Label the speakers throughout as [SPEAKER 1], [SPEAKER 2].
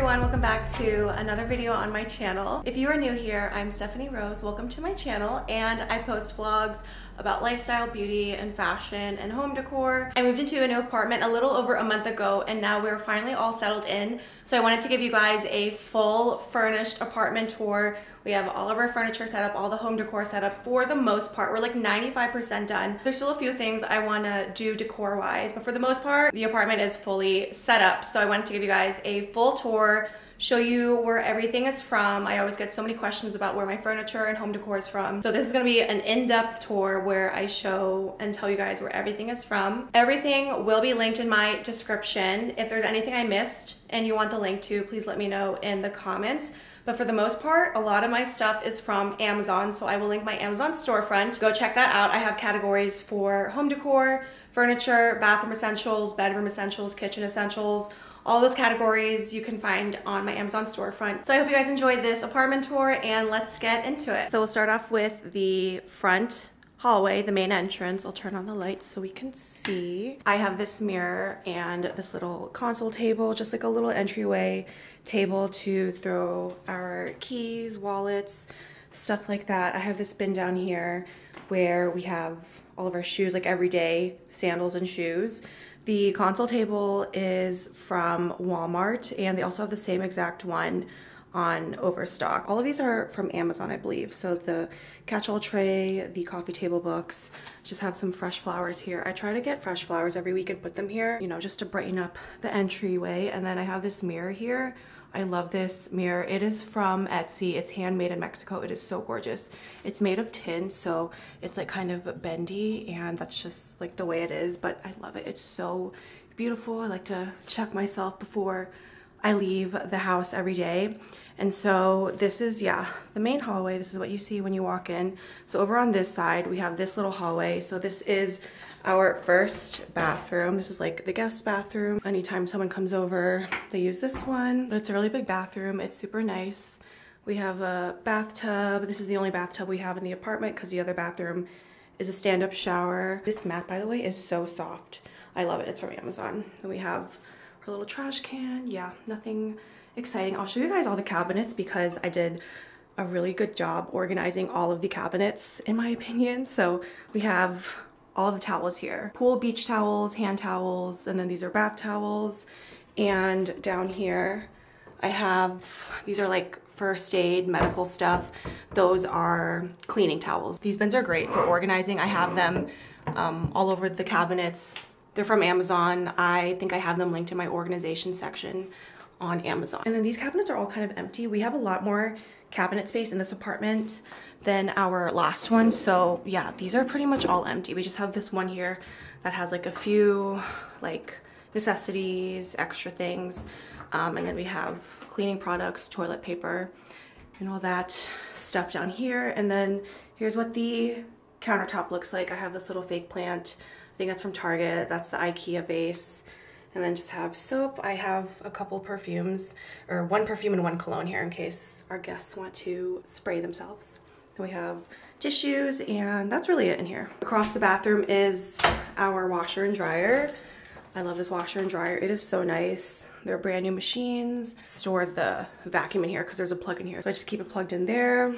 [SPEAKER 1] everyone, welcome back to another video on my channel. If you are new here, I'm Stephanie Rose. Welcome to my channel, and I post vlogs about lifestyle, beauty, and fashion and home decor. I moved into a new apartment a little over a month ago, and now we're finally all settled in. So I wanted to give you guys a full furnished apartment tour. We have all of our furniture set up, all the home decor set up for the most part. We're like 95% done. There's still a few things I want to do decor wise, but for the most part, the apartment is fully set up. So I wanted to give you guys a full tour, show you where everything is from. I always get so many questions about where my furniture and home decor is from. So this is gonna be an in-depth tour where I show and tell you guys where everything is from. Everything will be linked in my description. If there's anything I missed and you want the link to, please let me know in the comments. But for the most part, a lot of my stuff is from Amazon, so I will link my Amazon storefront. Go check that out. I have categories for home decor, furniture, bathroom essentials, bedroom essentials, kitchen essentials. All those categories you can find on my Amazon storefront. So I hope you guys enjoyed this apartment tour, and let's get into it. So we'll start off with the front hallway, the main entrance. I'll turn on the lights so we can see. I have this mirror and this little console table, just like a little entryway table to throw our keys, wallets, stuff like that. I have this bin down here where we have all of our shoes, like everyday sandals and shoes. The console table is from Walmart, and they also have the same exact one on Overstock. All of these are from Amazon, I believe. So the catch-all tray, the coffee table books, just have some fresh flowers here. I try to get fresh flowers every week and put them here, you know, just to brighten up the entryway. And then I have this mirror here. I love this mirror. It is from Etsy. It's handmade in Mexico. It is so gorgeous. It's made of tin, so it's like kind of bendy, and that's just like the way it is, but I love it. It's so beautiful. I like to check myself before I leave the house every day. And so this is, yeah, the main hallway. This is what you see when you walk in. So over on this side, we have this little hallway. So this is our first bathroom. This is like the guest bathroom. Anytime someone comes over, they use this one, but it's a really big bathroom. It's super nice. We have a bathtub. This is the only bathtub we have in the apartment because the other bathroom is a stand-up shower. This mat, by the way, is so soft. I love it. It's from Amazon. Then we have our little trash can. Yeah, nothing exciting. I'll show you guys all the cabinets because I did a really good job organizing all of the cabinets, in my opinion. So we have all of the towels here. Pool beach towels, hand towels, and then these are bath towels. And down here, I have, these are like first aid, medical stuff. Those are cleaning towels. These bins are great for organizing. I have them all over the cabinets. They're from Amazon. I think I have them linked in my organization section on Amazon. And then these cabinets are all kind of empty. We have a lot more cabinet space in this apartment than our last one. So yeah, these are pretty much all empty. We just have this one here that has like a few like necessities, extra things. And then we have cleaning products, toilet paper, and all that stuff down here. And then here's what the countertop looks like. I have this little fake plant. I think that's from Target. That's the IKEA base. And then just have soap. I have a couple perfumes, or one perfume and one cologne here in case our guests want to spray themselves. Then we have tissues, and that's really it in here. Across the bathroom is our washer and dryer. I love this washer and dryer. It is so nice. They're brand new machines. Stored the vacuum in here because there's a plug in here. So I just keep it plugged in there.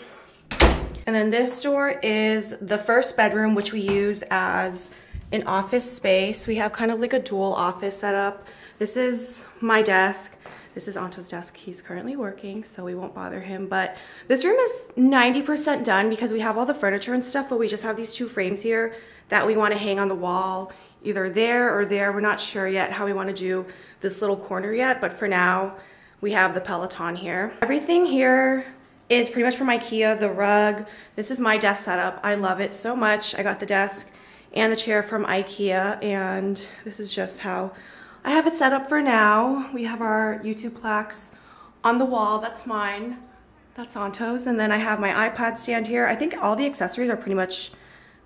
[SPEAKER 1] And then this door is the first bedroom, which we use as an office space. We have kind of like a dual office setup. This is my desk. This is Anto's desk. He's currently working, so we won't bother him. But this room is 90% done because we have all the furniture and stuff, but we just have these two frames here that we want to hang on the wall, either there or there. We're not sure yet how we want to do this little corner yet, but for now, we have the Peloton here. Everything here is pretty much from IKEA. The rug, this is my desk setup. I love it so much. I got the desk and the chair from IKEA, and this is just how I have it set up for now. We have our YouTube plaques on the wall. That's mine. That's Anto's. And then I have my iPad stand here. I think all the accessories are pretty much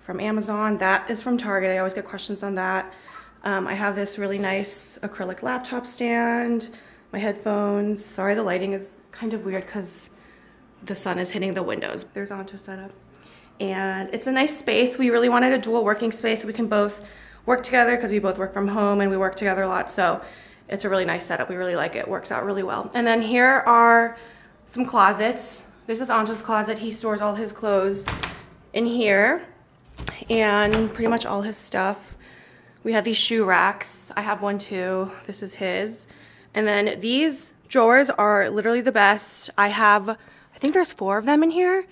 [SPEAKER 1] from Amazon. That is from Target. I always get questions on that. I have this really nice acrylic laptop stand, my headphones. Sorry, the lighting is kind of weird because the sun is hitting the windows. There's Anto's setup. And it's a nice space. We really wanted a dual working space so we can both work together because we both work from home and we work together a lot. So it's a really nice setup. We really like it. Works out really well. And then here are some closets. This is Anto's closet. He stores all his clothes in here and pretty much all his stuff. We have these shoe racks. I have one too. This is his. And then these drawers are literally the best. I think there's 4 of them in here.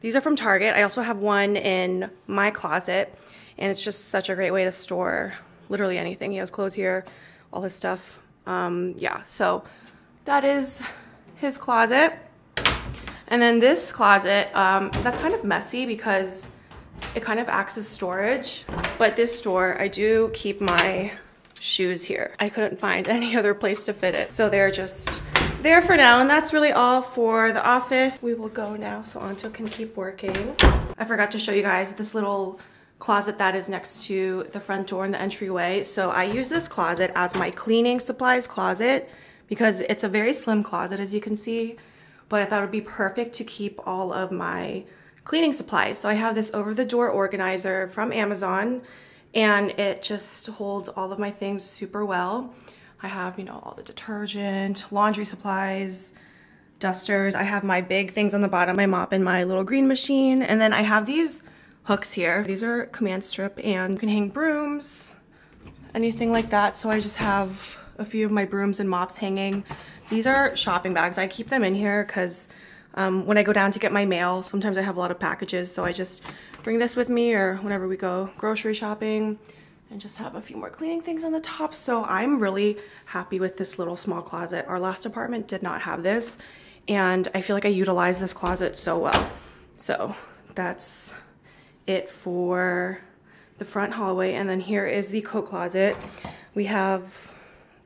[SPEAKER 1] These are from Target. I also have one in my closet, and it's just such a great way to store literally anything. He has clothes here, all his stuff. Yeah, so that is his closet. And then this closet, that's kind of messy because it kind of acts as storage. But this door, I do keep my shoes here. I couldn't find any other place to fit it, so they're just there for now. And that's really all for the office. We will go now so Anto can keep working. I forgot to show you guys this little closet that is next to the front door and the entryway. So I use this closet as my cleaning supplies closet because it's a very slim closet, as you can see, but I thought it would be perfect to keep all of my cleaning supplies. So I have this over the door organizer from Amazon, and it just holds all of my things super well. I have, you know, all the detergent, laundry supplies, dusters. I have my big things on the bottom, my mop and my little green machine. And then I have these hooks here. These are command strip, and you can hang brooms, anything like that. So I just have a few of my brooms and mops hanging. These are shopping bags. I keep them in here because when I go down to get my mail, sometimes I have a lot of packages. So I just bring this with me, or whenever we go grocery shopping, and just have a few more cleaning things on the top. So I'm really happy with this little small closet. Our last apartment did not have this, and I feel like I utilize this closet so well. So that's it for the front hallway. And then here is the coat closet. We have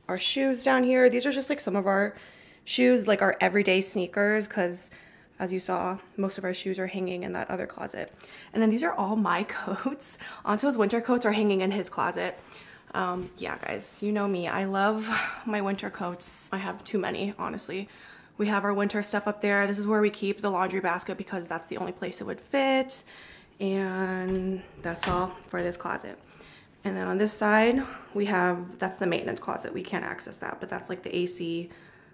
[SPEAKER 1] our shoes down here. These are just like some of our shoes, like our everyday sneakers, because as you saw, most of our shoes are hanging in that other closet. And then these are all my coats. Anto's winter coats are hanging in his closet. Yeah, guys, you know me. I love my winter coats. I have too many, honestly. We have our winter stuff up there. This is where we keep the laundry basket because that's the only place it would fit. And that's all for this closet. And then on this side, we have, that's the maintenance closet. We can't access that, but that's like the AC,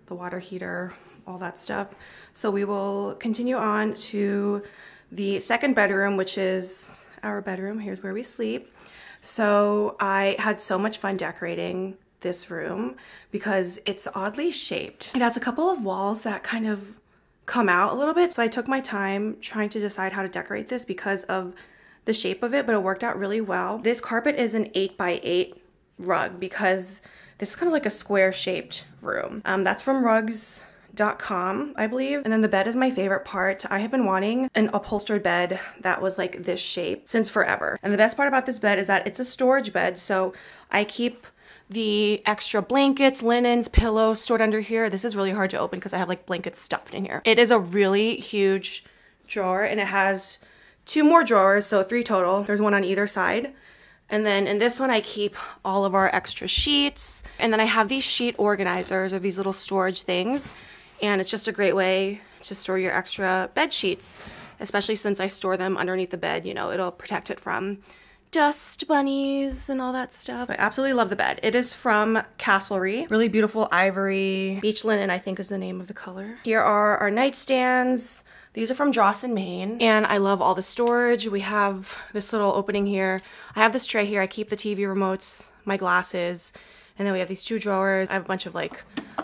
[SPEAKER 1] the water heater, all that stuff. So we will continue on to the second bedroom, which is our bedroom. Here's where we sleep. So I had so much fun decorating this room because it's oddly shaped. It has a couple of walls that kind of come out a little bit. So I took my time trying to decide how to decorate this because of the shape of it, but it worked out really well. This carpet is an 8x8 rug because this is kind of like a square shaped room. That's from rugs.com, I believe. And then the bed is my favorite part. I have been wanting an upholstered bed that was like this shape since forever. And the best part about this bed is that it's a storage bed. So I keep the extra blankets, linens, pillows stored under here. This is really hard to open because I have like blankets stuffed in here. It is a really huge drawer, and it has 2 more drawers, so 3 total. There's one on either side. And then in this one, I keep all of our extra sheets. And then I have these sheet organizers, or these little storage things. And it's just a great way to store your extra bed sheets, especially since I store them underneath the bed. You know, it'll protect it from dust bunnies and all that stuff. I absolutely love the bed. It is from Castlery. Really beautiful ivory. Beach linen, I think, is the name of the color. Here are our nightstands. These are from Joss & Main, and I love all the storage. We have this little opening here. I have this tray here. I keep the TV remotes, my glasses, and then we have these 2 drawers. I have a bunch of like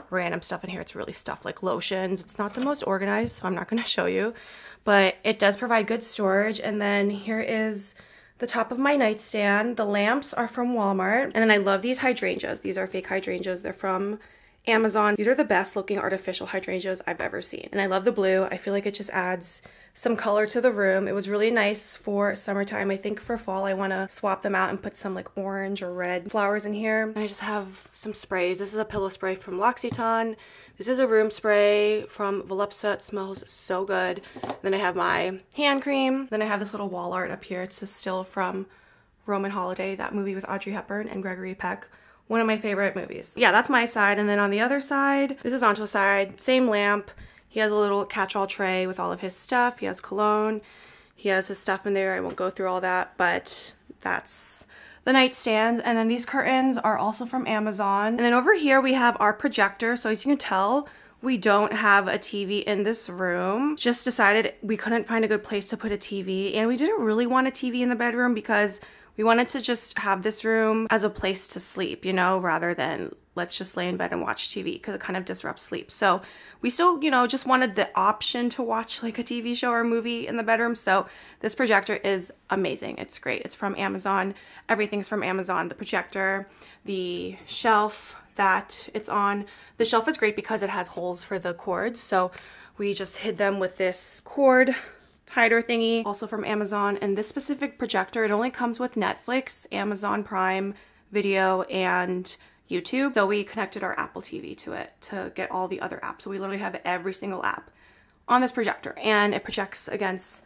[SPEAKER 1] random stuff in here. It's really stuff like lotions. It's not the most organized, so I'm not going to show you, but it does provide good storage. And then here is the top of my nightstand. The lamps are from Walmart. And then I love these hydrangeas. These are fake hydrangeas. They're from Amazon. These are the best looking artificial hydrangeas I've ever seen. And I love the blue. I feel like it just adds some color to the room. It was really nice for summertime. I think for fall I want to swap them out and put some like orange or red flowers in here. And I just have some sprays. This is a pillow spray from L'Occitane. This is a room spray from Volupsa. It smells so good. Then I have my hand cream. Then I have this little wall art up here. It's a still from Roman Holiday, that movie with Audrey Hepburn and Gregory Peck. One of my favorite movies. Yeah, that's my side. And then on the other side, this is Anto's side, same lamp. He has a little catch-all tray with all of his stuff. He has cologne. He has his stuff in there. I won't go through all that, but that's the nightstands, and then these curtains are also from Amazon. And then over here we have our projector. So as you can tell, we don't have a TV in this room. Just decided we couldn't find a good place to put a TV, and we didn't really want a TV in the bedroom because we wanted to just have this room as a place to sleep, you know, rather than let's just lay in bed and watch TV, because it kind of disrupts sleep. So we still, you know, just wanted the option to watch like a TV show or a movie in the bedroom. So this projector is amazing. It's great. It's from Amazon. Everything's from Amazon. The projector, the shelf that it's on. The shelf is great because it has holes for the cords. So we just hid them with this cord hider thingy, also from Amazon. And this specific projector, it only comes with Netflix, Amazon Prime Video, and YouTube. So we connected our Apple TV to it to get all the other apps. So we literally have every single app on this projector, and it projects against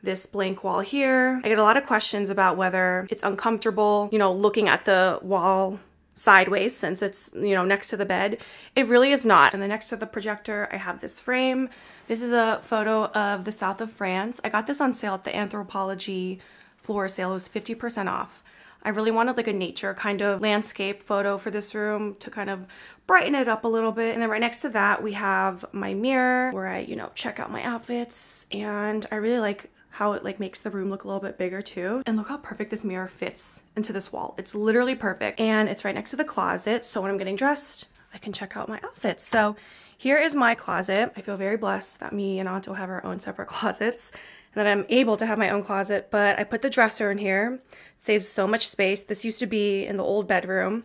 [SPEAKER 1] this blank wall here. I get a lot of questions about whether it's uncomfortable, you know, looking at the wall sideways since it's, you know, next to the bed. It really is not. And then next to the projector, I have this frame. This is a photo of the south of France. I got this on sale at the Anthropologie floor sale. It was 50% off. I really wanted like a nature kind of landscape photo for this room to kind of brighten it up a little bit. And then right next to that, we have my mirror where I, you know, check out my outfits. And I really like how it like makes the room look a little bit bigger too. And look how perfect this mirror fits into this wall. It's literally perfect. And it's right next to the closet. So when I'm getting dressed, I can check out my outfits. So here is my closet. I feel very blessed that me and Anto have our own separate closets, and that I'm able to have my own closet. But I put the dresser in here. It saves so much space. This used to be in the old bedroom,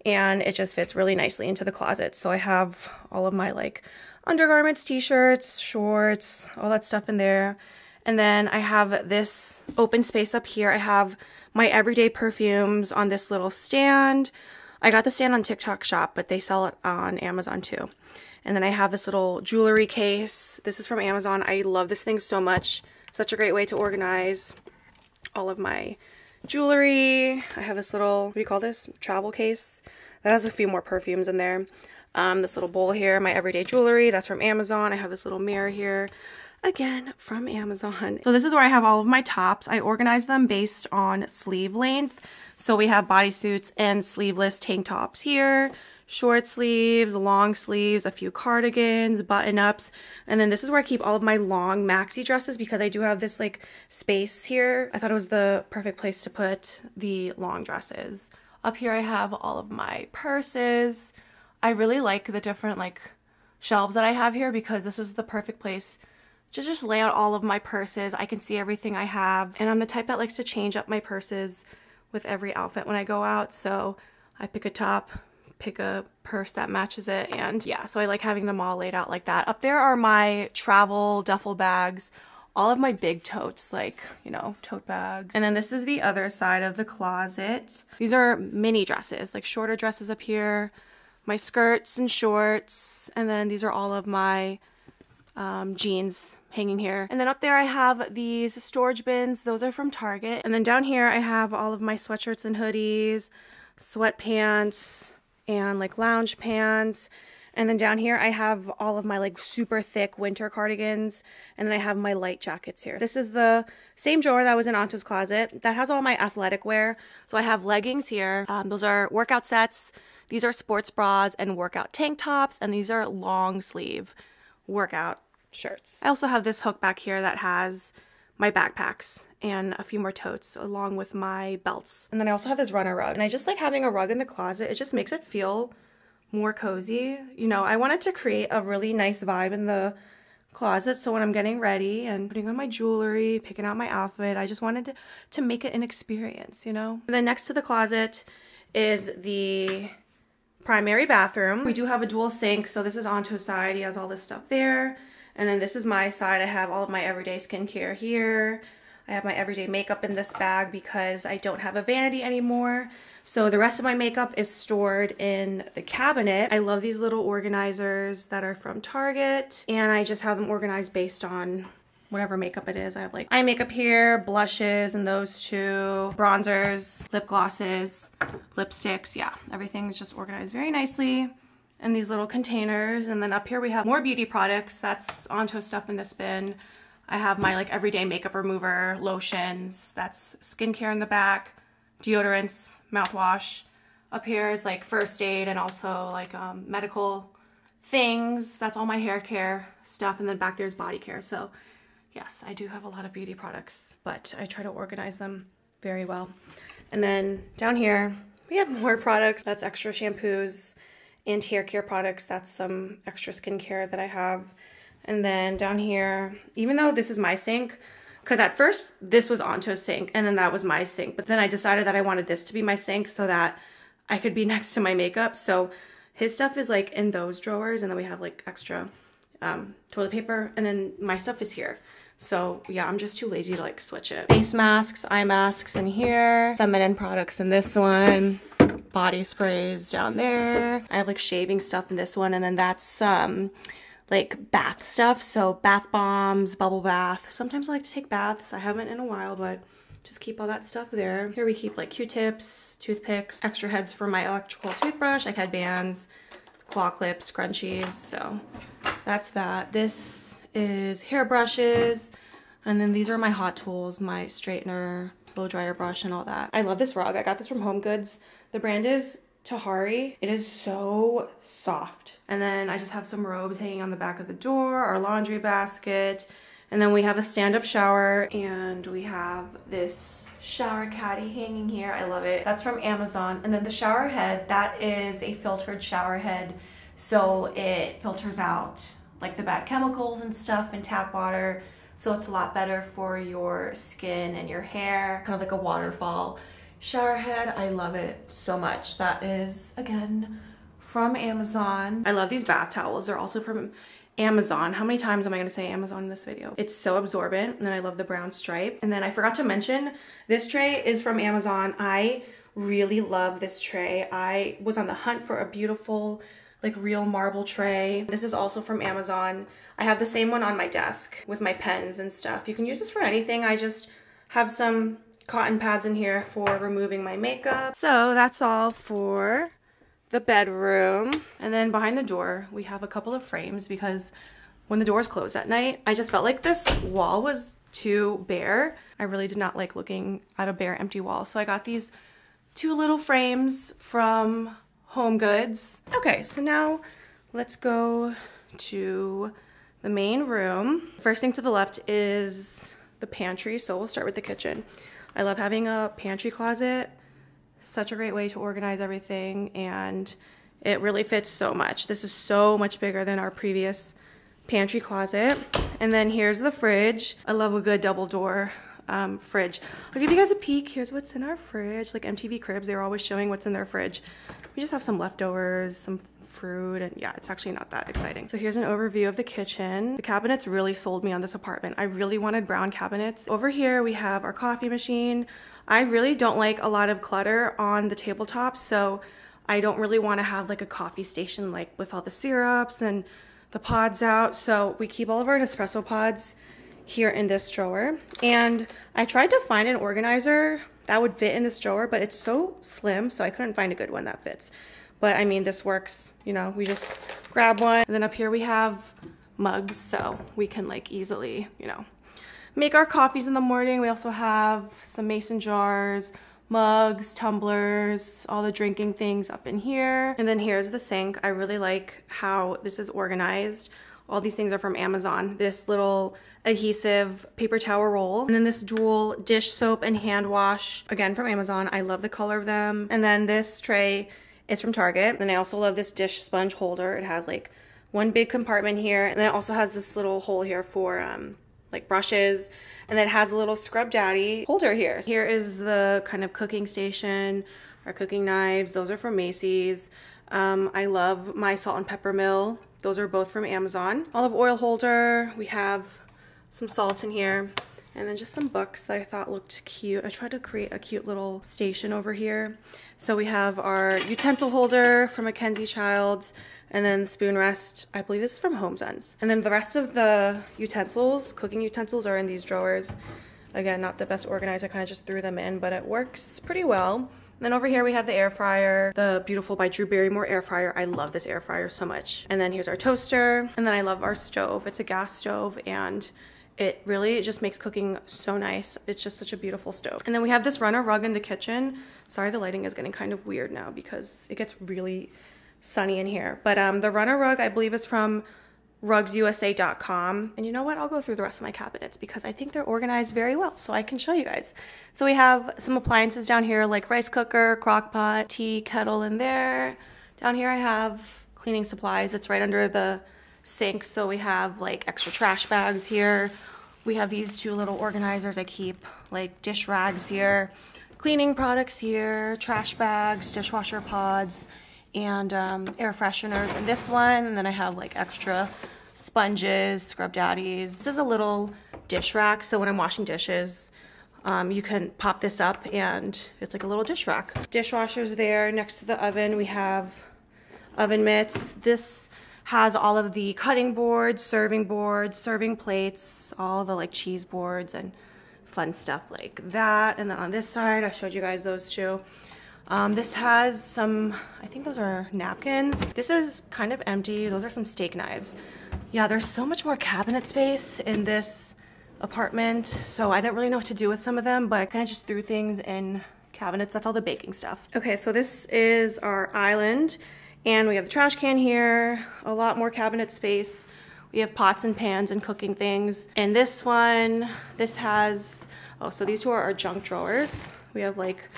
[SPEAKER 1] and it just fits really nicely into the closet. So I have all of my like undergarments, t-shirts, shorts, all that stuff in there. And then I have this open space up here. I have my everyday perfumes on this little stand. I got the stand on TikTok Shop, but they sell it on Amazon too. And then I have this little jewelry case. This is from Amazon. I love this thing so much. Such a great way to organize all of my jewelry. I have this little, what do you call this? Travel case. That has a few more perfumes in there. This little bowl here, my everyday jewelry. That's from Amazon. I have this little mirror here. Again, from Amazon. So this is where I have all of my tops. I organize them based on sleeve length. So we have bodysuits and sleeveless tank tops here, short sleeves, long sleeves, a few cardigans, button-ups. And then this is where I keep all of my long maxi dresses because I do have this like space here. I thought it was the perfect place to put the long dresses. Up here I have all of my purses. I really like the different like shelves that I have here because this was the perfect place to just lay out all of my purses. I can see everything I have, and I'm the type that likes to change up my purses with every outfit when I go out. So I pick a top, pick a purse that matches it, and yeah, so I like having them all laid out like that. Up there are my travel duffel bags, all of my big totes, like, you know, tote bags. And then this is the other side of the closet. These are mini dresses, like shorter dresses up here, my skirts and shorts, and then these are all of my jeans hanging here. And then up there I have these storage bins. Those are from Target. And then down here I have all of my sweatshirts and hoodies, sweatpants, and like lounge pants. And then down here I have all of my like super thick winter cardigans, and then I have my light jackets here. This is the same drawer that was in Anto's closet that has all my athletic wear. So I have leggings here. Those are workout sets. These are sports bras and workout tank tops, and these are long sleeve workout shirts. I also have this hook back here that has my backpacks and a few more totes along with my belts. And then I also have this runner rug, and I just like having a rug in the closet. It just makes it feel more cozy. You know, I wanted to create a really nice vibe in the closet, so when I'm getting ready and putting on my jewelry, picking out my outfit, I just wanted to make it an experience, you know? And then next to the closet is the primary bathroom. We do have a dual sink, so this is Anto's side. He has all this stuff there. And then this is my side. I have all of my everyday skincare here. I have my everyday makeup in this bag because I don't have a vanity anymore. So the rest of my makeup is stored in the cabinet. I love these little organizers that are from Target, and I just have them organized based on whatever makeup it is. I have like eye makeup here, blushes, and those two, bronzers, lip glosses, lipsticks. Yeah, everything's just organized very nicely in these little containers. And then up here we have more beauty products. That's Anto's stuff in this bin. I have my like everyday makeup remover, lotions, that's skincare in the back, deodorants, mouthwash. Up here is like first aid and also like medical things. That's all my hair care stuff. And then back there's body care. So yes, I do have a lot of beauty products, but I try to organize them very well. And then down here, we have more products. That's extra shampoos and hair care products. That's some extra skincare that I have. And then down here, even though this is my sink, because at first this was onto a sink and then that was my sink, but then I decided that I wanted this to be my sink so that I could be next to my makeup. So his stuff is like in those drawers, and then we have like extra toilet paper, and then my stuff is here. So yeah, I'm just too lazy to like switch it. Face masks, eye masks in here, feminine products in this one, body sprays down there. I have like shaving stuff in this one, and then that's like bath stuff. So bath bombs, bubble bath. Sometimes I like to take baths. I haven't in a while, but just keep all that stuff there. Here we keep like Q-tips, toothpicks, extra heads for my electrical toothbrush, like headbands, claw clips, scrunchies. So that's that. This is hair brushes. And then these are my hot tools, my straightener, blow dryer brush, and all that. I love this rug. I got this from Home Goods. The brand is Tahari. It is so soft. And then I just have some robes hanging on the back of the door, our laundry basket, and then we have a stand-up shower, and we have this shower caddy hanging here. I love it. That's from Amazon. And then the shower head, that is a filtered shower head, so it filters out like the bad chemicals and stuff in tap water, so it's a lot better for your skin and your hair. Kind of like a waterfall shower head. I love it so much. That is, again, from Amazon. I love these bath towels. They're also from Amazon. How many times am I going to say Amazon in this video? It's so absorbent, and then I love the brown stripe. And then I forgot to mention, this tray is from Amazon. I really love this tray. I was on the hunt for a beautiful, like real marble tray. This is also from Amazon. I have the same one on my desk with my pens and stuff. You can use this for anything. I just have some cotton pads in here for removing my makeup. So that's all for the bedroom. And then behind the door, we have a couple of frames, because when the doors close at night, I just felt like this wall was too bare. I really did not like looking at a bare, empty wall. So I got these two little frames from Home Goods. Okay, so now let's go to the main room. First thing to the left is the pantry, so we'll start with the kitchen. I love having a pantry closet. Such a great way to organize everything, and it really fits so much. This is so much bigger than our previous pantry closet. And then here's the fridge. I love a good double door fridge. I'll give you guys a peek. Here's what's in our fridge. Like MTV Cribs, they're always showing what's in their fridge. We just have some leftovers, some fruit, and yeah, it's actually not that exciting. So here's an overview of the kitchen. The cabinets really sold me on this apartment. I really wanted brown cabinets. Over here we have our coffee machine. I really don't like a lot of clutter on the tabletop, so I don't really want to have like a coffee station like with all the syrups and the pods out. So we keep all of our Nespresso pods here in this drawer. And I tried to find an organizer that would fit in this drawer, but it's so slim, so I couldn't find a good one that fits. But I mean, this works, you know, we just grab one. And then up here we have mugs, so we can like easily, you know, make our coffees in the morning. We also have some mason jars, mugs, tumblers, all the drinking things up in here. And then here's the sink. I really like how this is organized. All these things are from Amazon. This little adhesive paper towel roll. And then this dual dish soap and hand wash, again from Amazon. I love the color of them. And then this tray is from Target. And I also love this dish sponge holder. It has like one big compartment here. And then it also has this little hole here for like brushes. And then it has a little Scrub Daddy holder here. Here is the kind of cooking station, our cooking knives. Those are from Macy's. I love my salt and pepper mill. Those are both from Amazon. Olive oil holder. We have some salt in here. And then just some books that I thought looked cute. I tried to create a cute little station over here. So we have our utensil holder from Mackenzie Childs, and then the spoon rest, I believe this is from HomeSense. And then the rest of the utensils, cooking utensils, are in these drawers. Again, not the best organized, I kind of just threw them in, but it works pretty well. And then over here we have the air fryer, the Beautiful by Drew Barrymore air fryer. I love this air fryer so much. And then here's our toaster, and then I love our stove. It's a gas stove, and It really just makes cooking so nice. It's just such a beautiful stove. And then we have this runner rug in the kitchen. Sorry, the lighting is getting kind of weird now because it gets really sunny in here. But the runner rug, I believe, is from rugsusa.com. And you know what? I'll go through the rest of my cabinets because I think they're organized very well, so I can show you guys. So we have some appliances down here like rice cooker, crock pot, tea kettle in there. Down here I have cleaning supplies. It's right under the sink, so we have like extra trash bags here. We have these two little organizers. I keep like dish rags here, cleaning products here, trash bags, dishwasher pods, and air fresheners in this one. And then I have like extra sponges, scrub daddies. This is a little dish rack, so when I'm washing dishes, you can pop this up and it's like a little dish rack. Dishwasher's there. Next to the oven we have oven mitts. This has all of the cutting boards, serving plates, all the like cheese boards and fun stuff like that. And then on this side, I showed you guys those two. This has some, I think those are napkins. This is kind of empty. Those are some steak knives. Yeah, there's so much more cabinet space in this apartment, so I didn't really know what to do with some of them, but I kind of just threw things in cabinets. That's all the baking stuff. Okay, so this is our island, and we have the trash can here, a lot more cabinet space. We have pots and pans and cooking things. And this one, this has, oh, so these two are our junk drawers. We have like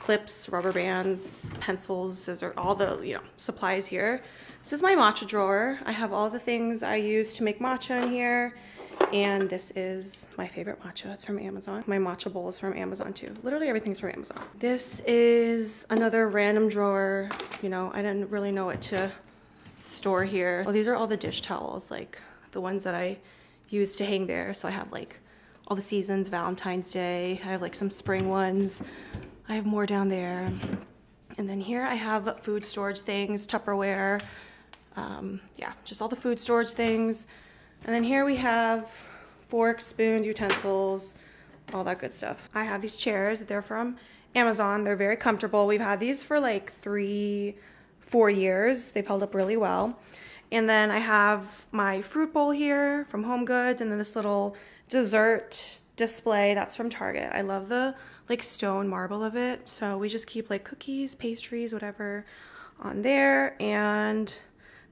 [SPEAKER 1] clips, rubber bands, pencils, scissors, all the, you know, supplies here. This is my matcha drawer. I have all the things I use to make matcha in here. And this is my favorite matcha. It's from Amazon. My matcha bowl is from Amazon too. Literally everything's from Amazon. This is another random drawer. You know, I didn't really know what to store here. Well, these are all the dish towels, like the ones that I use to hang there. So I have like all the seasons, Valentine's Day. I have like some spring ones. I have more down there. And then here I have food storage things, Tupperware. Yeah, just all the food storage things. And then here we have forks, spoons, utensils, all that good stuff. I have these chairs. They're from Amazon. They're very comfortable. We've had these for like 3-4 years. They've held up really well. And then I have my fruit bowl here from Home Goods, and then this little dessert display that's from Target. I love the like stone marble of it. So we just keep like cookies, pastries, whatever on there. And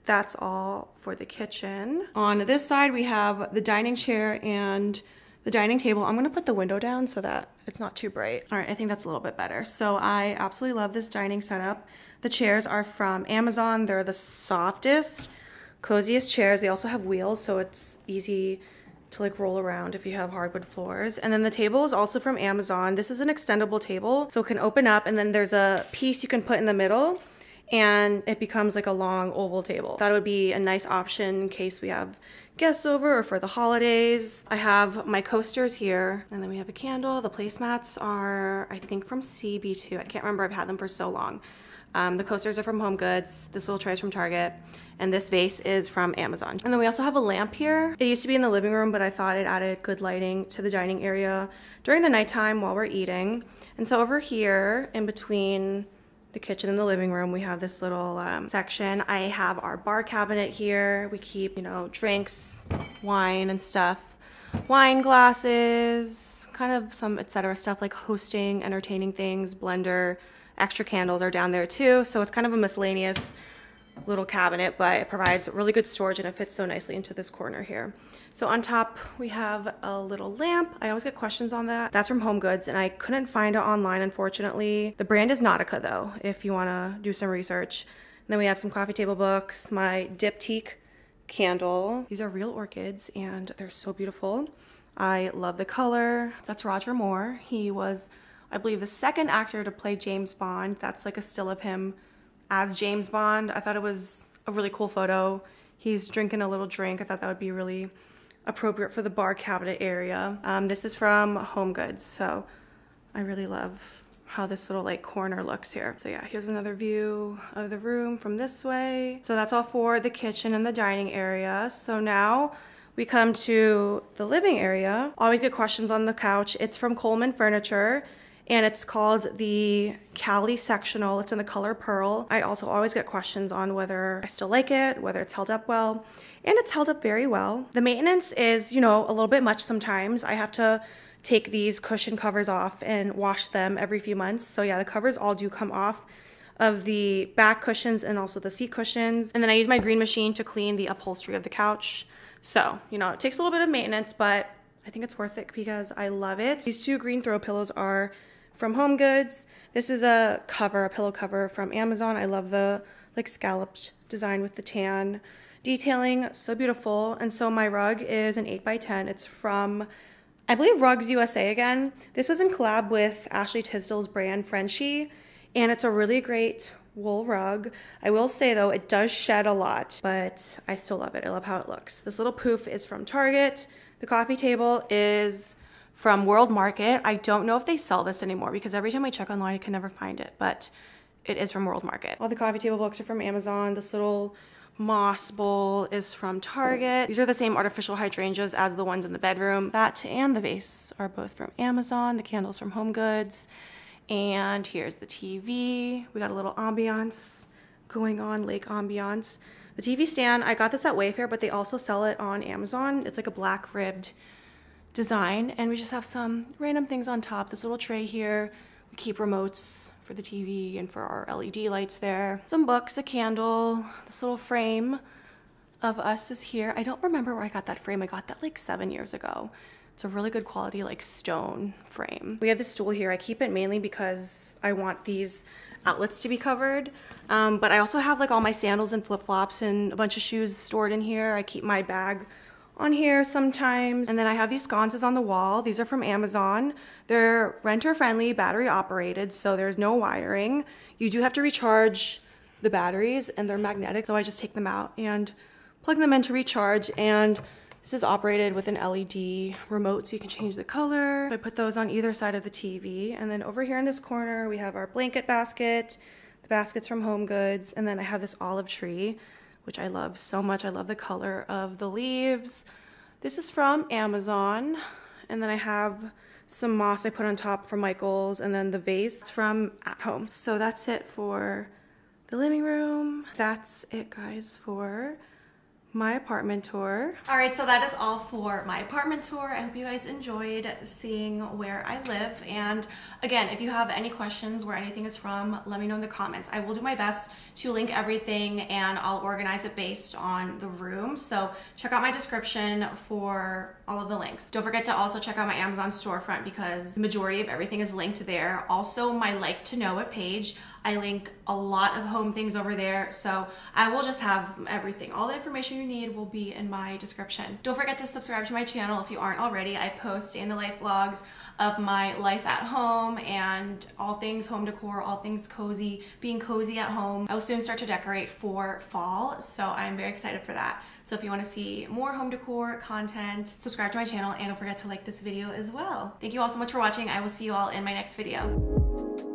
[SPEAKER 1] that's all for the kitchen. On this side, we have the dining chair and the dining table. I'm gonna put the window down so that it's not too bright. All right, I think that's a little bit better. So I absolutely love this dining setup. The chairs are from Amazon. They're the softest, coziest chairs. They also have wheels, so it's easy to like roll around if you have hardwood floors. And then the table is also from Amazon. This is an extendable table, so it can open up, and then there's a piece you can put in the middle, and it becomes like a long oval table. That would be a nice option in case we have guests over or for the holidays. I have my coasters here, and then we have a candle. The placemats are, I think, from CB2. I can't remember, I've had them for so long. The coasters are from Home Goods. This little tray is from Target, and this vase is from Amazon. And then we also have a lamp here. It used to be in the living room, but I thought it added good lighting to the dining area during the nighttime while we're eating. And so over here, in between the kitchen and the living room, we have this little section. I have our bar cabinet here. We keep, you know, drinks, wine and stuff, wine glasses, kind of some etc. stuff like hosting, entertaining things, blender, extra candles are down there too. So it's kind of a miscellaneous little cabinet, but it provides really good storage and it fits so nicely into this corner here. So on top we have a little lamp. I always get questions on that. That's from Home Goods, and I couldn't find it online, unfortunately. The brand is Nautica though, if you want to do some research. And then we have some coffee table books, my diptyque candle. These are real orchids and they're so beautiful. I love the color. That's Roger Moore. He was, I believe, the second actor to play James Bond. That's like a still of him as James Bond. I thought it was a really cool photo. He's drinking a little drink. I thought that would be really appropriate for the bar cabinet area. This is from Home Goods, so I really love how this little like corner looks here. So yeah, here's another view of the room from this way. So that's all for the kitchen and the dining area. So now we come to the living area. Always get questions on the couch. It's from Coleman Furniture. and it's called the Cali Sectional. It's in the color Pearl. I also always get questions on whether I still like it, whether it's held up well, and it's held up very well. The maintenance is, you know, a little bit much sometimes. I have to take these cushion covers off and wash them every few months. So yeah, the covers all do come off of the back cushions and also the seat cushions. And then I use my green machine to clean the upholstery of the couch. So, you know, it takes a little bit of maintenance, but I think it's worth it because I love it. These two green throw pillows are from Home Goods. This is a cover, a pillow cover from Amazon. I love the like scalloped design with the tan detailing, so beautiful. And so my rug is an 8x10. It's from, I believe, Rugs USA again. This was in collab with Ashley Tisdale's brand Frenchie, and it's a really great wool rug. I will say though, it does shed a lot, but I still love it. I love how it looks. This little poof is from Target. The coffee table is from World Market. I don't know if they sell this anymore because every time I check online, I can never find it, but it is from World Market. All the coffee table books are from Amazon. This little moss bowl is from Target. These are the same artificial hydrangeas as the ones in the bedroom. That and the vase are both from Amazon. The candles from Home Goods. And here's the TV. We got a little ambiance going on, lake ambiance. The TV stand, I got this at Wayfair, but they also sell it on Amazon. It's like a black ribbed design, and we just have some random things on top. This little tray here, we keep remotes for the TV and for our LED lights there. Some books, a candle, this little frame of us is here. I don't remember where I got that frame. I got that like 7 years ago. It's a really good quality like stone frame. We have this stool here. I keep it mainly because I want these outlets to be covered. But I also have like all my sandals and flip-flops and a bunch of shoes stored in here. I keep my bag on here sometimes. And then I have these sconces on the wall. These are from Amazon. They're renter friendly, battery operated, so there's no wiring. You do have to recharge the batteries and they're magnetic, so I just take them out and plug them in to recharge. And this is operated with an LED remote, so you can change the color. I put those on either side of the TV. And then over here in this corner, we have our blanket basket. The basket's from Home Goods. And then I have this olive tree, which I love so much. I love the color of the leaves. This is from Amazon. And then I have some moss I put on top from Michael's, and then the vase from At Home. So that's it for the living room. That's it, guys, for my apartment tour. All right, so that is all for my apartment tour. I hope you guys enjoyed seeing where I live. And again, if you have any questions where anything is from, let me know in the comments. I will do my best to link everything and I'll organize it based on the room. So check out my description for all of the links. Don't forget to also check out my Amazon storefront because the majority of everything is linked there. Also my like to know it page. I link a lot of home things over there, so I will just have everything. All the information you need will be in my description. Don't forget to subscribe to my channel if you aren't already. I post in the life vlogs of my life at home and all things home decor, all things cozy, being cozy at home. I will soon start to decorate for fall, so I'm very excited for that. So if you want to see more home decor content, subscribe to my channel and don't forget to like this video as well. Thank you all so much for watching. I will see you all in my next video.